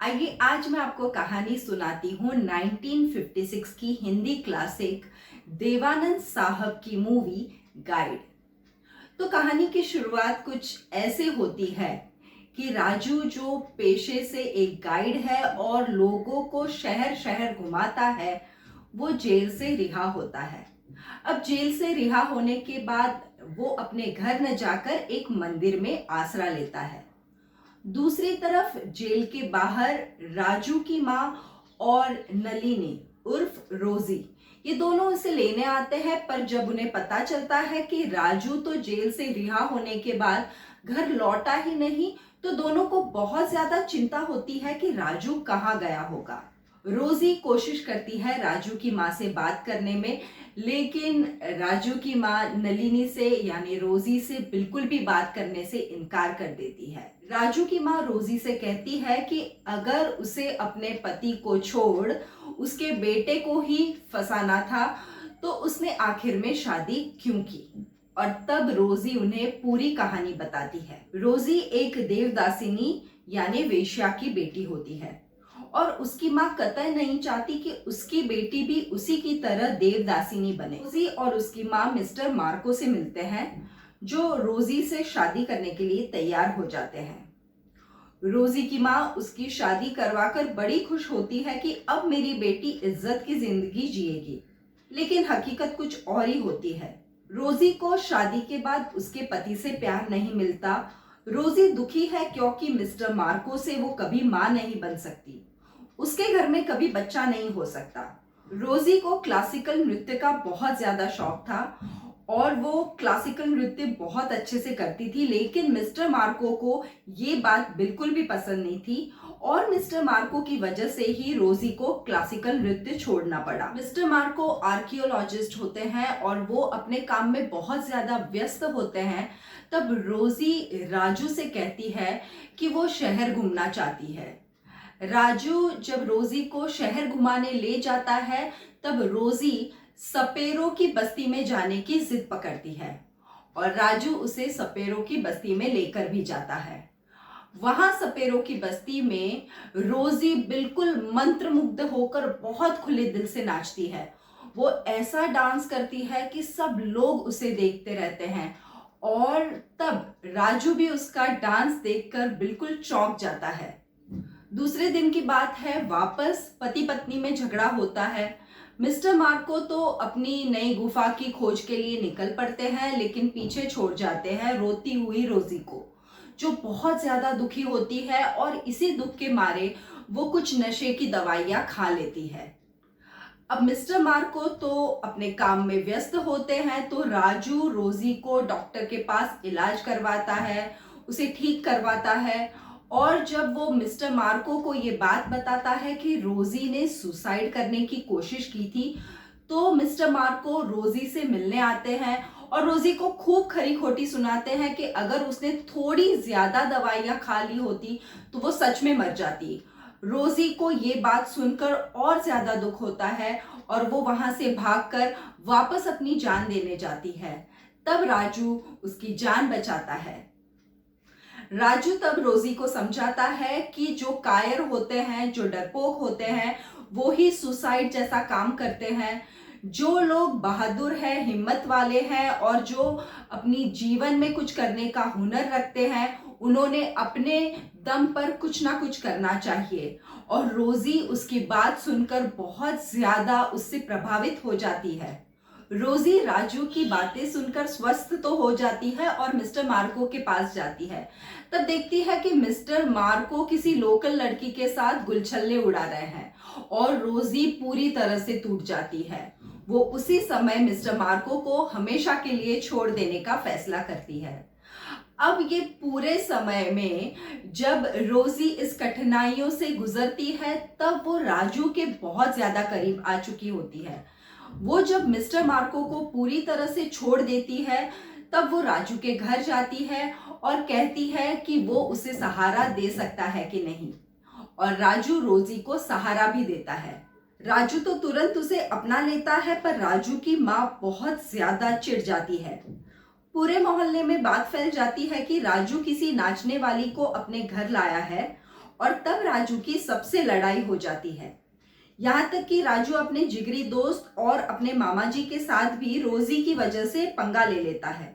आइए आज मैं आपको कहानी सुनाती हूँ 1956 की हिंदी क्लासिक देवानंद साहब की मूवी गाइड। तो कहानी की शुरुआत कुछ ऐसे होती है कि राजू जो पेशे से एक गाइड है और लोगों को शहर शहर घुमाता है, वो जेल से रिहा होता है। अब जेल से रिहा होने के बाद वो अपने घर न जाकर एक मंदिर में आसरा लेता है। दूसरी तरफ जेल के बाहर राजू की माँ और नलिनी उर्फ रोजी, ये दोनों उसे लेने आते हैं। पर जब उन्हें पता चलता है कि राजू तो जेल से रिहा होने के बाद घर लौटा ही नहीं, तो दोनों को बहुत ज्यादा चिंता होती है कि राजू कहाँ गया होगा। रोजी कोशिश करती है राजू की माँ से बात करने में, लेकिन राजू की माँ नलिनी से यानी रोजी से बिल्कुल भी बात करने से इनकार कर देती है। राजू की माँ रोजी से कहती है कि अगर उसे अपने पति को छोड़ उसके बेटे को ही फंसाना था तो उसने आखिर में शादी क्यों की। और तब रोजी उन्हें पूरी कहानी बताती है। रोजी एक देवदासिनी यानी वेश्या की बेटी होती है और उसकी माँ कतई नहीं चाहती कि उसकी बेटी भी उसी की तरह देवदासिनी बने। रोजी और उसकी माँ मिस्टर मार्को से मिलते हैं, जो रोजी से शादी करने के लिए तैयार हो जाते हैं। रोजी की माँ उसकी शादी करवाकर बड़ी खुश होती है कि अब मेरी बेटी इज्जत की जिंदगी जिएगी, लेकिन हकीकत कुछ और ही होती है। रोजी को शादी के बाद उसके पति से प्यार नहीं मिलता। रोजी दुखी है क्योंकि मिस्टर मार्को से वो कभी माँ नहीं बन सकती, उसके घर में कभी बच्चा नहीं हो सकता। रोजी को क्लासिकल नृत्य का बहुत ज्यादा शौक था और वो क्लासिकल नृत्य बहुत अच्छे से करती थी, लेकिन मिस्टर मार्को को ये बात बिल्कुल भी पसंद नहीं थी और मिस्टर मार्को की वजह से ही रोजी को क्लासिकल नृत्य छोड़ना पड़ा। मिस्टर मार्को आर्कियोलॉजिस्ट होते हैं और वो अपने काम में बहुत ज्यादा व्यस्त होते हैं। तब रोजी राजू से कहती है कि वो शहर घूमना चाहती है। राजू जब रोजी को शहर घुमाने ले जाता है, तब रोजी सपेरों की बस्ती में जाने की जिद पकड़ती है और राजू उसे सपेरों की बस्ती में लेकर भी जाता है। वहां सपेरों की बस्ती में रोजी बिल्कुल मंत्रमुग्ध होकर बहुत खुले दिल से नाचती है। वो ऐसा डांस करती है कि सब लोग उसे देखते रहते हैं और तब राजू भी उसका डांस देखकर बिल्कुल चौंक जाता है। दूसरे दिन की बात है, वापस पति पत्नी में झगड़ा होता है। मिस्टर मार्को तो अपनी नई गुफा की खोज के लिए निकल पड़ते हैं, लेकिन पीछे छोड़ जाते हैं रोती हुई रोजी को, जो बहुत ज्यादा दुखी होती है और इसी दुख के मारे वो कुछ नशे की दवाइयां खा लेती है। अब मिस्टर मार्को तो अपने काम में व्यस्त होते हैं, तो राजू रोजी को डॉक्टर के पास इलाज करवाता है, उसे ठीक करवाता है। और जब वो मिस्टर मार्को को ये बात बताता है कि रोजी ने सुसाइड करने की कोशिश की थी, तो मिस्टर मार्को रोजी से मिलने आते हैं और रोजी को खूब खरी खोटी सुनाते हैं कि अगर उसने थोड़ी ज्यादा दवाइयां खा ली होती तो वो सच में मर जाती। रोजी को ये बात सुनकर और ज्यादा दुख होता है और वो वहां से भागकर वापस अपनी जान देने जाती है। तब राजू उसकी जान बचाता है। राजू तब रोजी को समझाता है कि जो कायर होते हैं, जो डरपोक होते हैं, वो ही सुसाइड जैसा काम करते हैं। जो लोग बहादुर हैं, हिम्मत वाले हैं और जो अपनी जीवन में कुछ करने का हुनर रखते हैं, उन्होंने अपने दम पर कुछ ना कुछ करना चाहिए। और रोजी उसकी बात सुनकर बहुत ज्यादा उससे प्रभावित हो जाती है। रोजी राजू की बातें सुनकर स्वस्थ तो हो जाती है और मिस्टर मार्को के पास जाती है। तब देखती है कि मिस्टर मार्को किसी लोकल लड़की के साथ गुलछल्ले उड़ा रहे हैं और रोजी पूरी तरह से टूट जाती है। वो उसी समय मिस्टर मार्को को हमेशा के लिए छोड़ देने का फैसला करती है। अब ये पूरे समय में जब रोजी इस कठिनाइयों से गुजरती है, तब वो राजू के बहुत ज्यादा करीब आ चुकी होती है। वो जब मिस्टर मार्को को पूरी तरह से छोड़ देती है, तब वो राजू के घर जाती है और कहती है कि वो उसे सहारा दे सकता है कि नहीं, और राजू रोजी को सहारा भी देता है। राजू तो तुरंत उसे अपना लेता है, पर राजू की माँ बहुत ज्यादा चिढ़ जाती है। पूरे मोहल्ले में बात फैल जाती है कि राजू किसी नाचने वाली को अपने घर लाया है और तब राजू की सबसे लड़ाई हो जाती है। यहाँ तक कि राजू अपने जिगरी दोस्त और अपने मामा जी के साथ भी रोजी की वजह से पंगा ले लेता है।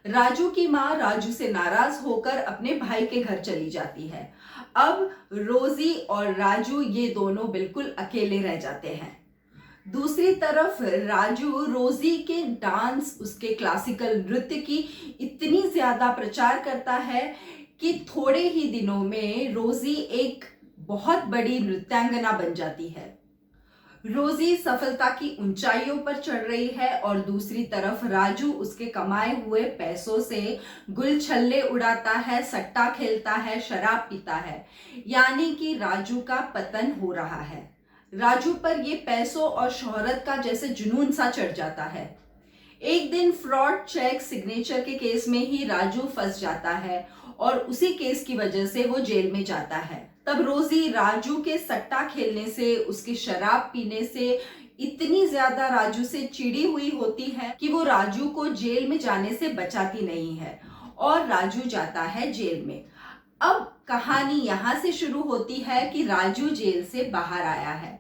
राजू की माँ राजू से नाराज होकर अपने भाई के घर चली जाती है। अब रोजी और राजू ये दोनों बिल्कुल अकेले रह जाते हैं। दूसरी तरफ राजू रोजी के डांस, उसके क्लासिकल नृत्य की इतनी ज्यादा प्रचार करता है कि थोड़े ही दिनों में रोजी एक बहुत बड़ी नृत्यांगना बन जाती है। रोजी सफलता की ऊंचाइयों पर चढ़ रही है और दूसरी तरफ राजू उसके कमाए हुए पैसों से गुल छल्ले उड़ाता है, सट्टा खेलता है, शराब पीता है। यानी कि राजू का पतन हो रहा है। राजू पर ये पैसों और शोहरत का जैसे जुनून सा चढ़ जाता है। एक दिन फ्रॉड चेक सिग्नेचर के केस में ही राजू फंस जाता है और उसी केस की वजह से वो जेल में जाता है। तब रोजी राजू के सट्टा खेलने से, उसकी शराब पीने से इतनी ज्यादा राजू से चिड़ी हुई होती है कि वो राजू को जेल में जाने से बचाती नहीं है और राजू जाता है जेल में। अब कहानी यहाँ से शुरू होती है कि राजू जेल से बाहर आया है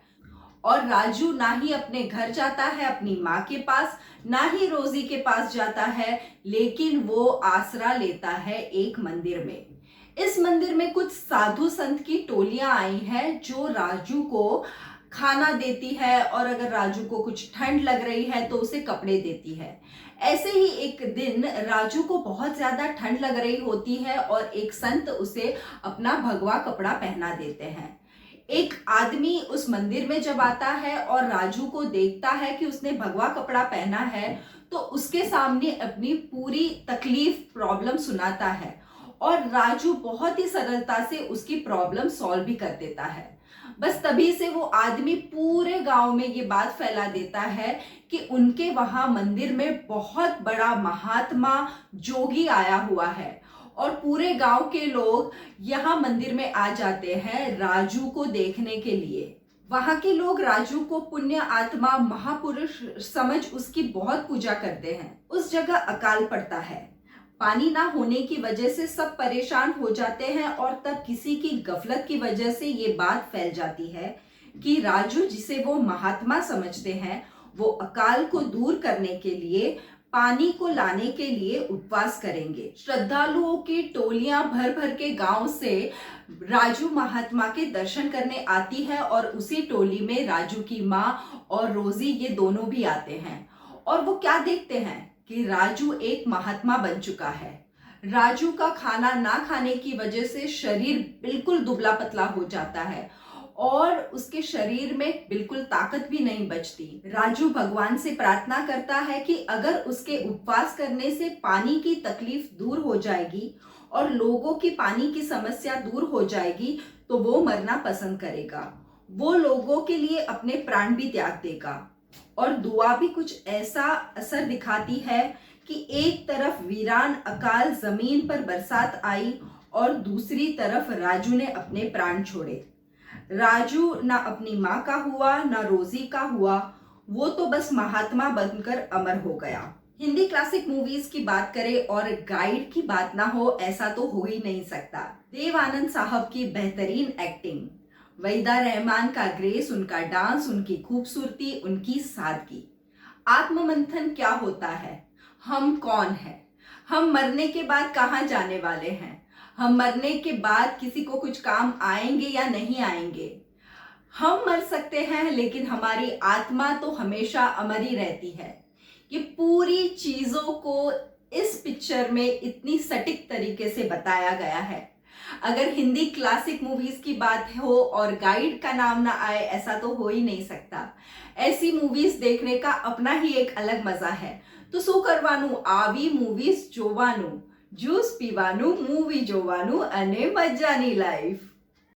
और राजू ना ही अपने घर जाता है अपनी माँ के पास, ना ही रोजी के पास जाता है, लेकिन वो आसरा लेता है एक मंदिर में। इस मंदिर में कुछ साधु संत की टोलियां आई हैं जो राजू को खाना देती है और अगर राजू को कुछ ठंड लग रही है तो उसे कपड़े देती है। ऐसे ही एक दिन राजू को बहुत ज्यादा ठंड लग रही होती है और एक संत उसे अपना भगवा कपड़ा पहना देते हैं। एक आदमी उस मंदिर में जब आता है और राजू को देखता है कि उसने भगवा कपड़ा पहना है तो उसके सामने अपनी पूरी तकलीफ, प्रॉब्लम सुनाता है और राजू बहुत ही सरलता से उसकी प्रॉब्लम सॉल्व भी कर देता है। बस तभी से वो आदमी पूरे गांव में ये बात फैला देता है कि उनके वहां मंदिर में बहुत बड़ा महात्मा जोगी आया हुआ है और पूरे गांव के लोग यहाँ मंदिर में आ जाते हैं राजू को देखने के लिए। वहां के लोग राजू को पुण्य आत्मा, महापुरुष समझ उसकी बहुत पूजा करते हैं। उस जगह अकाल पड़ता है, पानी ना होने की वजह से सब परेशान हो जाते हैं और तब किसी की गफलत की वजह से ये बात फैल जाती है कि राजू, जिसे वो महात्मा समझते हैं, वो अकाल को दूर करने के लिए, पानी को लाने के लिए उपवास करेंगे। श्रद्धालुओं की टोलियां भर भर के गांव से राजू महात्मा के दर्शन करने आती है और उसी टोली में राजू की माँ और रोजी ये दोनों भी आते हैं। और वो क्या देखते हैं कि राजू एक महात्मा बन चुका है। राजू का खाना ना खाने की वजह से शरीर बिल्कुल दुबला पतला हो जाता है और उसके शरीर में बिल्कुल ताकत भी नहीं बचती। राजू भगवान से प्रार्थना करता है कि अगर उसके उपवास करने से पानी की तकलीफ दूर हो जाएगी और लोगों की पानी की समस्या दूर हो जाएगी तो वो मरना पसंद करेगा। वो लोगों के लिए अपने प्राण भी त्याग देगा। और दुआ भी कुछ ऐसा असर दिखाती है कि एक तरफ वीरान अकाल जमीन पर बरसात आई और दूसरी तरफ राजू ने अपने प्राण छोड़े। राजू ना अपनी माँ का हुआ ना रोजी का हुआ, वो तो बस महात्मा बनकर अमर हो गया। हिंदी क्लासिक मूवीज की बात करें और गाइड की बात ना हो ऐसा तो हो ही नहीं सकता। देव आनंद साहब की बेहतरीन एक्टिंग, वहीदा रहमान का ग्रेस, उनका डांस, उनकी खूबसूरती, उनकी सादगी। आत्ममंथन क्या होता है, हम कौन है, हम मरने के बाद कहाँ जाने वाले हैं, हम मरने के बाद किसी को कुछ काम आएंगे या नहीं आएंगे। हम मर सकते हैं लेकिन हमारी आत्मा तो हमेशा अमर ही रहती है। ये पूरी चीजों को इस पिक्चर में इतनी सटीक तरीके से बताया गया है। अगर हिंदी क्लासिक मूवीज की बात हो और गाइड का नाम ना आए ऐसा तो हो ही नहीं सकता। ऐसी मूवीज देखने का अपना ही एक अलग मजा है। तो શું કરવાનું, આવી મૂવીઝ જોવાનું, જ્યુસ પીવાનું, મૂવી જોવાનું અને મજાની લાઈફ।